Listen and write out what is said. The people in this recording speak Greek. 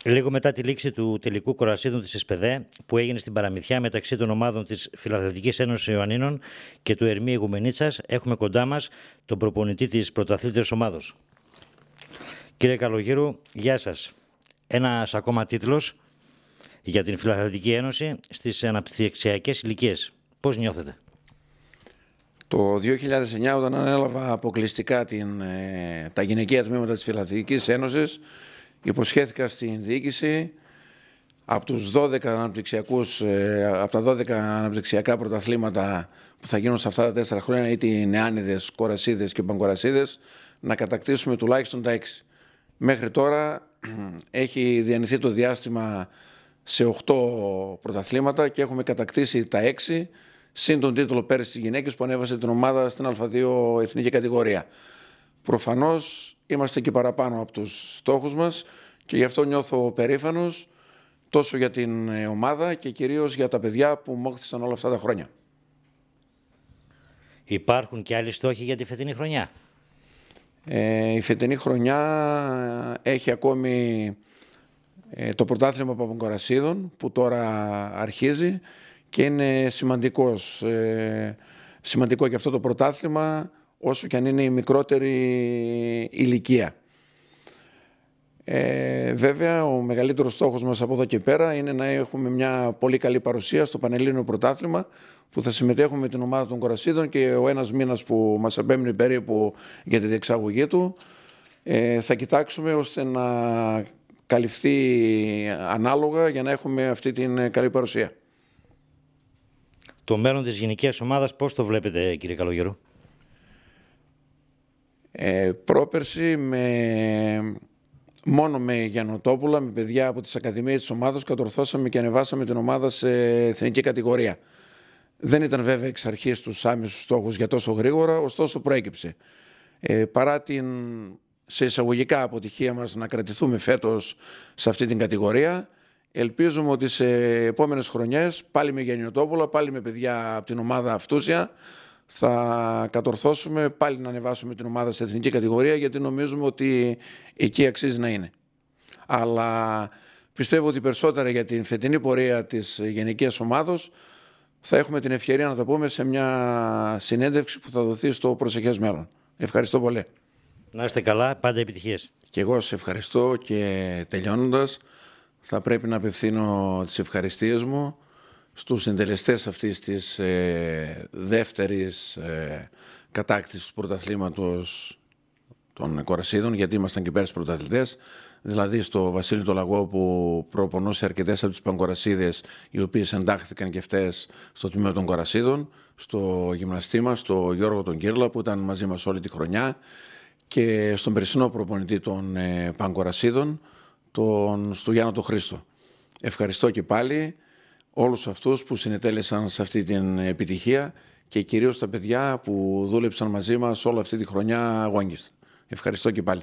Λίγο μετά τη λήξη του τελικού κορασίδων της ΕΣΠΕΔΕ, που έγινε στην παραμυθιά μεταξύ των ομάδων της Φιλαθλητικής Ένωσης Ιωαννίνων και του Ερμή Ηγουμενίτσας, έχουμε κοντά μας τον προπονητή της πρωταθλήτριας ομάδος. Κύριε Καλογύρου, γεια σας. Ένας ακόμα τίτλος για την Φιλαθλητική Ένωση στις αναπτυξιακές ηλικίες. Πώς νιώθετε? Το 2009, όταν ανέλαβα αποκλειστικά τα γυναικεία τμήματα της Φιλαθλητικής Ένωσης, υποσχέθηκα στην διοίκηση από τα 12 αναπτυξιακά πρωταθλήματα που θα γίνουν σε αυτά τα 4 χρόνια, είτε οι νεάνιδες, κορασίδες και πανκορασίδες, να κατακτήσουμε τουλάχιστον τα 6. Μέχρι τώρα έχει διανυθεί το διάστημα σε 8 πρωταθλήματα και έχουμε κατακτήσει τα 6, συν τον τίτλο πέρυσι στις γυναίκες που ανέβασε την ομάδα στην Α2 εθνική κατηγορία. Προφανώς είμαστε και παραπάνω από τους στόχους μας και γι' αυτό νιώθω περήφανος τόσο για την ομάδα και κυρίως για τα παιδιά που μόχθησαν όλα αυτά τα χρόνια. Υπάρχουν και άλλοι στόχοι για τη φετινή χρονιά? Η φετινή χρονιά έχει ακόμη το πρωτάθλημα Παπακορασίδων που τώρα αρχίζει και είναι σημαντικό και αυτό το πρωτάθλημα, όσο και αν είναι η μικρότερη ηλικία. Βέβαια, ο μεγαλύτερος στόχος μας από εδώ και πέρα είναι να έχουμε μια πολύ καλή παρουσία στο Πανελλήνιο Πρωτάθλημα, που θα συμμετέχουμε με την ομάδα των Κορασίδων και ο ένας μήνας που μας απέμεινε περίπου για τη διεξαγωγή του θα κοιτάξουμε ώστε να καλυφθεί ανάλογα για να έχουμε αυτή την καλή παρουσία. Το μέλλον της γυναικείας ομάδας πώς το βλέπετε, κύριε Καλογύρου? Πρόπερση μόνο με Γιαννοτόπουλα, με παιδιά από τις ακαδημίες της ομάδας, κατορθώσαμε και ανεβάσαμε την ομάδα σε εθνική κατηγορία. Δεν ήταν βέβαια εξ αρχής τους άμεσους στόχους για τόσο γρήγορα, ωστόσο προέκυψε. Παρά την σε εισαγωγικά αποτυχία μας να κρατηθούμε φέτος σε αυτή την κατηγορία, ελπίζουμε ότι σε επόμενες χρονιές, πάλι με Γιαννοτόπουλα, πάλι με παιδιά από την ομάδα Αυτούσια, θα κατορθώσουμε πάλι να ανεβάσουμε την ομάδα σε εθνική κατηγορία, γιατί νομίζουμε ότι εκεί αξίζει να είναι. Αλλά πιστεύω ότι περισσότερα για την φετινή πορεία της γενικής ομάδος θα έχουμε την ευκαιρία να τα πούμε σε μια συνέντευξη που θα δοθεί στο προσεχές μέλλον. Ευχαριστώ πολύ. Να είστε καλά, πάντα επιτυχίες. Και εγώ σε ευχαριστώ και τελειώνοντας θα πρέπει να απευθύνω τις ευχαριστίες μου στους συντελεστές αυτής της δεύτερης κατάκτησης του πρωταθλήματος των Κορασίδων, γιατί ήμασταν και πέρσι πρωταθλητές, δηλαδή στο Βασίλη το Λαγό που προπονούσε αρκετές από τις πανκορασίδες, οι οποίες εντάχθηκαν και αυτές στο τμήμα των Κορασίδων, στο γυμναστή μας, στο Γιώργο τον Κύρλα που ήταν μαζί μας όλη τη χρονιά, και στον περσινό προπονητή των πανκορασίδων, τον Στουγιάννο τον Χρήστο. Ευχαριστώ και πάλι όλους αυτούς που συνετέλεσαν σε αυτή την επιτυχία και κυρίως τα παιδιά που δούλεψαν μαζί μας όλη αυτή τη χρονιά αγώνιστα. Ευχαριστώ και πάλι.